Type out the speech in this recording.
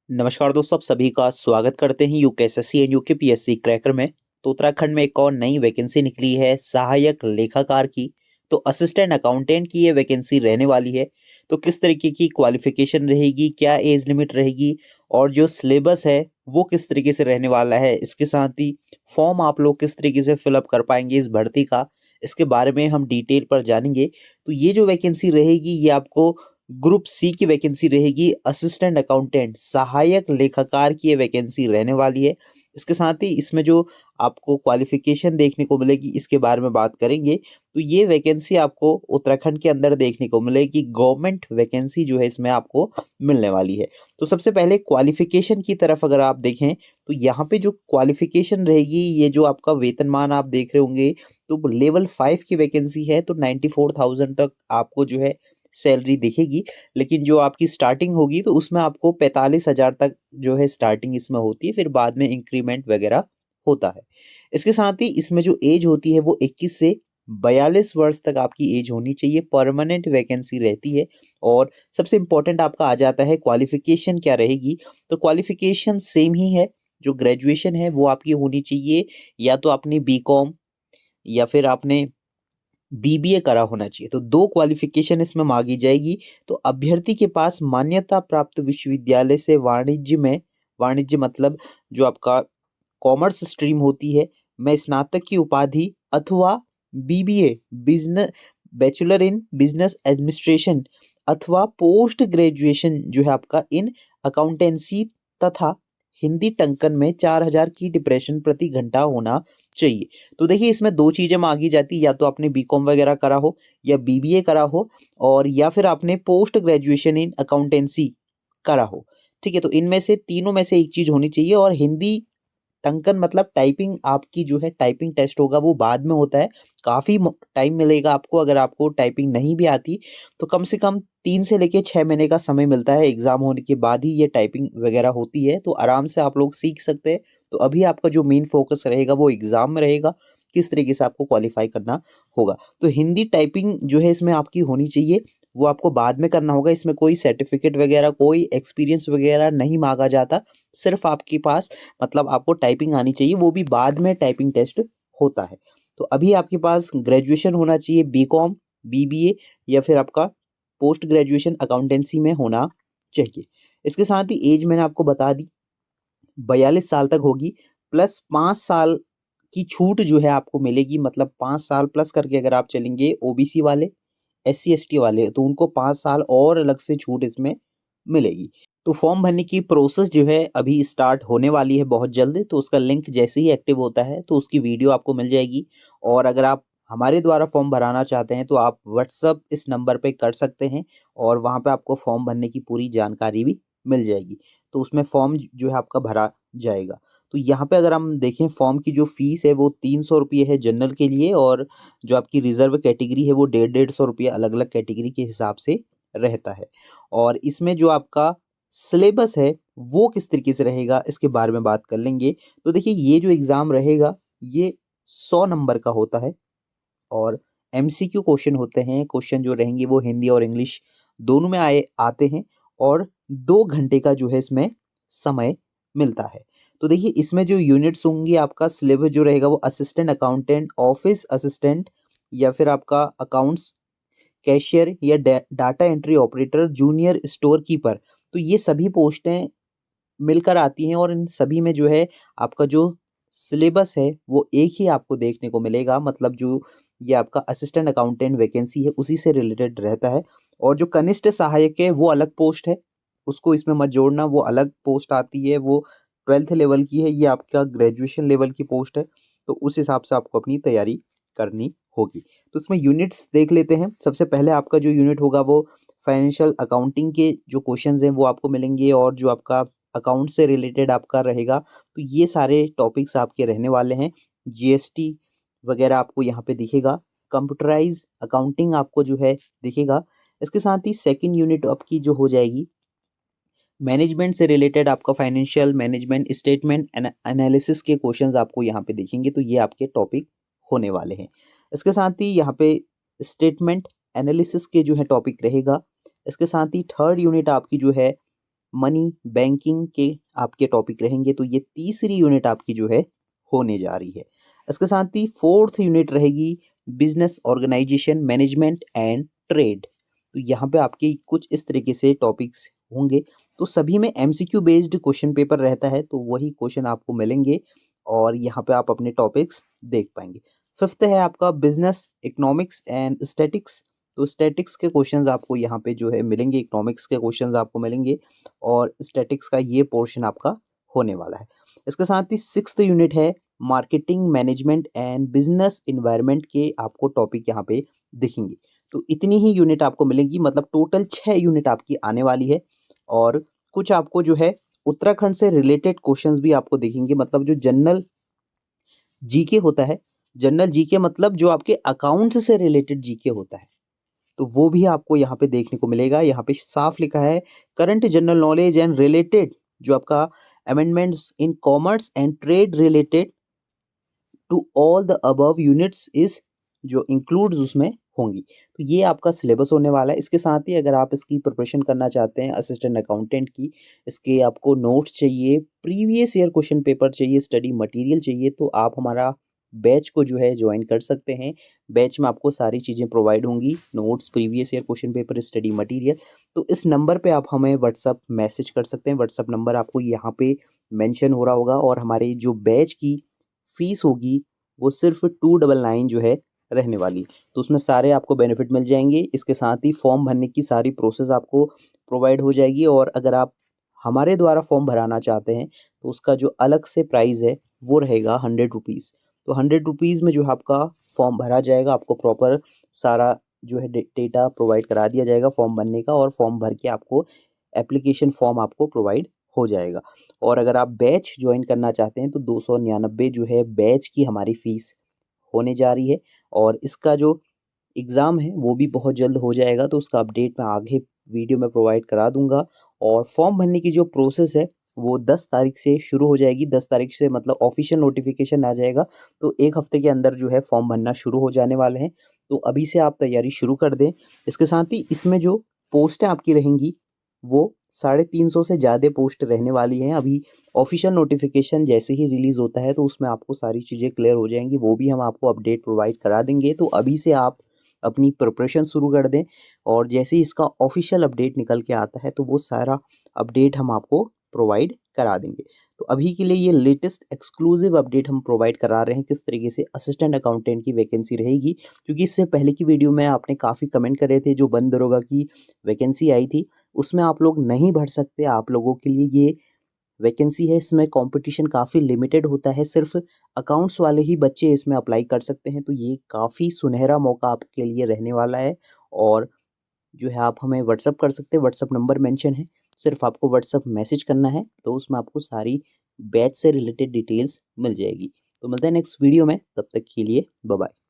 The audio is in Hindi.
नमस्कार दोस्तों, आप सभी का स्वागत करते हैं यूकेएसएससी एंड यूकेपीएससी क्रैकर में। तो उत्तराखंड में एक और नई वैकेंसी निकली है सहायक लेखाकार की। तो असिस्टेंट अकाउंटेंट की ये वैकेंसी रहने वाली है। तो किस तरीके की क्वालिफिकेशन रहेगी, क्या एज लिमिट रहेगी और जो सिलेबस है वो किस तरीके से रहने वाला है, इसके साथ ही फॉर्म आप लोग किस तरीके से फिलअप कर पाएंगे इस भर्ती का, इसके बारे में हम डिटेल पर जानेंगे। तो ये जो वैकेंसी रहेगी ये आपको ग्रुप सी की वैकेंसी रहेगी। असिस्टेंट अकाउंटेंट सहायक लेखाकार की ये वैकेंसी रहने वाली है। इसके साथ ही इसमें जो आपको क्वालिफिकेशन देखने को मिलेगी इसके बारे में बात करेंगे। तो ये वैकेंसी आपको उत्तराखंड के अंदर देखने को मिलेगी, गवर्नमेंट वैकेंसी जो है इसमें आपको मिलने वाली है। तो सबसे पहले क्वालिफिकेशन की तरफ अगर आप देखें तो यहाँ पे जो क्वालिफिकेशन रहेगी, ये जो आपका वेतनमान आप देख रहे होंगे, तो लेवल 5 की वैकेंसी है। तो 94,000 तक आपको जो है सैलरी दिखेगी। लेकिन जो आपकी स्टार्टिंग होगी तो उसमें आपको 45,000 तक जो है स्टार्टिंग इसमें होती है, फिर बाद में इंक्रीमेंट वगैरह होता है। इसके साथ ही इसमें जो एज होती है वो 21 से 42 वर्ष तक आपकी एज होनी चाहिए। परमानेंट वैकेंसी रहती है। और सबसे इम्पोर्टेंट आपका आ जाता है क्वालिफिकेशन क्या रहेगी। तो क्वालिफिकेशन सेम ही है, जो ग्रेजुएशन है वो आपकी होनी चाहिए, या तो आपने बीकॉम या फिर आपने बीबीए करा होना चाहिए। तो दो क्वालिफिकेशन इसमें मांगी जाएगी। तो अभ्यर्थी के पास मान्यता प्राप्त विश्वविद्यालय से वाणिज्य में, वाणिज्य मतलब जो आपका कॉमर्स स्ट्रीम होती है, में स्नातक की उपाधि अथवा BBA business, bachelor in business administration अथवा पोस्ट ग्रेजुएशन जो है आपका इन अकाउंटेंसी तथा हिंदी टंकन में 4,000 की डिप्रेशन प्रति घंटा होना चाहिए। तो देखिए इसमें दो चीजें मांगी जाती, या तो आपने बीकॉम वगैरह करा हो या बीबीए करा हो, और या फिर आपने पोस्ट ग्रेजुएशन इन अकाउंटेंसी करा हो। ठीक है, तो इनमें से तीनों में से एक चीज होनी चाहिए। और हिंदी टंकन मतलब टाइपिंग, आपकी जो है टाइपिंग टेस्ट होगा वो बाद में होता है। काफ़ी टाइम मिलेगा आपको, अगर आपको टाइपिंग नहीं भी आती तो कम से कम 3 से लेके 6 महीने का समय मिलता है। एग्जाम होने के बाद ही ये टाइपिंग वगैरह होती है, तो आराम से आप लोग सीख सकते हैं। तो अभी आपका जो मेन फोकस रहेगा वो एग्जाम में रहेगा, किस तरीके से आपको क्वालिफाई करना होगा। तो हिंदी टाइपिंग जो है इसमें आपकी होनी चाहिए, वो आपको बाद में करना होगा। इसमें कोई सर्टिफिकेट वगैरह, कोई एक्सपीरियंस वगैरह नहीं मांगा जाता। सिर्फ आपके पास मतलब आपको टाइपिंग आनी चाहिए, वो भी बाद में टाइपिंग टेस्ट होता है। तो अभी आपके पास ग्रेजुएशन होना चाहिए, बीकॉम, बीबीए या फिर आपका पोस्ट ग्रेजुएशन अकाउंटेंसी में होना चाहिए। इसके साथ ही एज मैंने आपको बता दी 42 साल तक होगी, प्लस 5 साल की छूट जो है आपको मिलेगी। मतलब 5 साल प्लस करके अगर आप चलेंगे, ओबीसी वाले, एससी एसटी वाले, तो उनको 5 साल और अलग से छूट इसमें मिलेगी। तो फॉर्म भरने की प्रोसेस जो है अभी स्टार्ट होने वाली है बहुत जल्द। तो उसका लिंक जैसे ही एक्टिव होता है तो उसकी वीडियो आपको मिल जाएगी। और अगर आप हमारे द्वारा फॉर्म भराना चाहते हैं तो आप व्हाट्सअप इस नंबर पे कर सकते हैं, और वहाँ पे आपको फॉर्म भरने की पूरी जानकारी भी मिल जाएगी। तो उसमें फॉर्म जो है आपका भरा जाएगा। तो यहाँ पे अगर हम देखें, फॉर्म की जो फीस है वो 300 रुपये है जनरल के लिए, और जो आपकी रिजर्व कैटेगरी है वो 150-150 रुपये अलग अलग कैटेगरी के हिसाब से रहता है। और इसमें जो आपका सिलेबस है वो किस तरीके से रहेगा इसके बारे में बात कर लेंगे। तो देखिए ये जो एग्ज़ाम रहेगा ये 100 नंबर का होता है, और एमसीक्यू क्वेश्चन होते हैं। क्वेश्चन जो रहेंगे वो हिंदी और इंग्लिश दोनों में आए आते हैं, और 2 घंटे का जो है इसमें समय मिलता है। तो देखिए इसमें जो यूनिट्स होंगी, आपका सिलेबस जो रहेगा वो असिस्टेंट अकाउंटेंट, ऑफिस असिस्टेंट, या फिर आपका अकाउंट्स कैशियर या data entry operator, junior store keeper. तो ये सभी पोस्टें मिलकर आती हैं, और इन सभी में जो है आपका जो सिलेबस है वो एक ही आपको देखने को मिलेगा। मतलब जो ये आपका असिस्टेंट अकाउंटेंट वैकेंसी है उसी से रिलेटेड रहता है। और जो कनिष्ठ सहायक है वो अलग पोस्ट है, उसको इसमें मत जोड़ना, वो अलग पोस्ट आती है, वो 12th लेवल की है, ये आपका ग्रेजुएशन लेवल की पोस्ट है। तो उस हिसाब से आपको अपनी तैयारी करनी होगी। तो इसमें यूनिट्स देख लेते हैं। सबसे पहले आपका जो यूनिट होगा वो फाइनेंशियल अकाउंटिंग के जो क्वेश्चंस हैं वो आपको मिलेंगे, और जो आपका अकाउंट से रिलेटेड आपका रहेगा। तो ये सारे टॉपिक्स आपके रहने वाले हैं। जीएसटी वगैरह आपको यहाँ पे दिखेगा, कंप्यूटराइज अकाउंटिंग आपको जो है दिखेगा। इसके साथ ही सेकंड यूनिट आपकी जो हो जाएगी मैनेजमेंट से रिलेटेड, आपका फाइनेंशियल मैनेजमेंट स्टेटमेंट एनालिसिस के क्वेश्चंस आपको यहाँ पे देखेंगे। तो ये आपके टॉपिक होने वाले हैं। इसके साथ ही यहाँ पे स्टेटमेंट एनालिसिस के जो है टॉपिक रहेगा। इसके साथ ही थर्ड यूनिट आपकी जो है मनी, बैंकिंग के आपके टॉपिक रहेंगे। तो ये तीसरी यूनिट आपकी जो है होने जा रही है। इसके साथ ही फोर्थ यूनिट रहेगी business organisation, management and trade. तो यहाँ पे आपके कुछ इस तरीके से टॉपिक्स होंगे। तो सभी में एमसीक्यू बेस्ड क्वेश्चन पेपर रहता है, तो वही क्वेश्चन आपको मिलेंगे और यहाँ पे आप अपने टॉपिक्स देख पाएंगे। फिफ्थ है आपका बिजनेस इकोनॉमिक्स एंड स्टैटिक्स। तो स्टैटिक्स के क्वेश्चंस आपको यहाँ पे जो है मिलेंगे, इकोनॉमिक्स के क्वेश्चंस आपको मिलेंगे और स्टैटिक्स का ये पोर्शन आपका होने वाला है। इसके साथ ही सिक्स्थ यूनिट है marketing management and business environment के आपको टॉपिक यहाँ पे दिखेंगे। तो इतनी ही यूनिट आपको मिलेंगी, मतलब टोटल 6 यूनिट आपकी आने वाली है। और कुछ आपको जो है उत्तराखंड से रिलेटेड क्वेश्चंस भी आपको दिखेंगे, मतलब जो जनरल जीके होता है, जनरल जीके मतलब जो आपके अकाउंट्स से रिलेटेड जीके होता है, तो वो भी आपको यहाँ पे देखने को मिलेगा। यहाँ पे साफ लिखा है current general knowledge and related, जो आपका amendments in commerce and trade related to all the above units is, जो इंक्लूड्स उसमें होंगी। तो ये आपका सिलेबस होने वाला है। इसके साथ ही अगर आप इसकी प्रिपरेशन करना चाहते हैं असिस्टेंट अकाउंटेंट की, इसके आपको नोट्स चाहिए, प्रीवियस ईयर क्वेश्चन पेपर चाहिए, स्टडी मटेरियल चाहिए, तो आप हमारा बैच को जो है ज्वाइन कर सकते हैं। बैच में आपको सारी चीज़ें प्रोवाइड होंगी, notes, previous year question paper, study material. तो इस नंबर पे आप हमें व्हाट्सअप मैसेज कर सकते हैं। व्हाट्सअप नंबर आपको यहाँ पे मेंशन हो रहा होगा। और हमारी जो बैच की फीस होगी वो सिर्फ 299 जो है रहने वाली। तो उसमें सारे आपको बेनिफिट मिल जाएंगे। इसके साथ ही फॉर्म भरने की सारी प्रोसेस आपको प्रोवाइड हो जाएगी। और अगर आप हमारे द्वारा फॉर्म भराना चाहते हैं तो उसका जो अलग से प्राइस है वो रहेगा 100 रुपीज़। तो 100 रुपीज़ में जो है आपका फॉर्म भरा जाएगा, आपको प्रॉपर सारा जो है डेटा प्रोवाइड करा दिया जाएगा फॉर्म भरने का, और फॉर्म भर के आपको एप्लीकेशन फॉर्म आपको प्रोवाइड हो जाएगा। और अगर आप बैच ज्वाइन करना चाहते हैं तो 299 जो है बैच की हमारी फीस होने जा रही है। और इसका जो एग्ज़ाम है वो भी बहुत जल्द हो जाएगा, तो उसका अपडेट मैं आगे वीडियो में प्रोवाइड करा दूंगा। और फॉर्म भरने की जो प्रोसेस है वो 10 तारीख से शुरू हो जाएगी। 10 तारीख से मतलब ऑफिशियल नोटिफिकेशन आ जाएगा, तो एक हफ्ते के अंदर जो है फॉर्म भरना शुरू हो जाने वाले हैं। तो अभी से आप तैयारी शुरू कर दें। इसके साथ ही इसमें जो पोस्टें आपकी रहेंगी वो 350 से ज़्यादा पोस्ट रहने वाली हैं। अभी ऑफिशियल नोटिफिकेशन जैसे ही रिलीज़ होता है तो उसमें आपको सारी चीज़ें क्लियर हो जाएंगी, वो भी हम आपको अपडेट प्रोवाइड करा देंगे। तो अभी से आप अपनी प्रिपरेशन शुरू कर दें, और जैसे ही इसका ऑफिशियल अपडेट निकल के आता है तो वो सारा अपडेट हम आपको प्रोवाइड करा देंगे। तो अभी के लिए ये लेटेस्ट एक्सक्लूसिव अपडेट हम प्रोवाइड करा रहे हैं किस तरीके से असिस्टेंट अकाउंटेंट की वैकेंसी रहेगी। क्योंकि इससे पहले की वीडियो में आपने काफ़ी कमेंट करे थे, जो वन दरोगा की वैकेंसी आई थी उसमें आप लोग नहीं भर सकते। आप लोगों के लिए ये वैकेंसी है, इसमें कंपटीशन काफ़ी लिमिटेड होता है, सिर्फ अकाउंट्स वाले ही बच्चे इसमें अप्लाई कर सकते हैं। तो ये काफ़ी सुनहरा मौका आपके लिए रहने वाला है। और जो है आप हमें व्हाट्सअप कर सकते हैं, व्हाट्सअप नंबर मेंशन है, सिर्फ आपको व्हाट्सअप मैसेज करना है, तो उसमें आपको सारी बैच से रिलेटेड डिटेल्स मिल जाएगी। तो मिलते हैं नेक्स्ट वीडियो में, तब तक के लिए बाय बाय।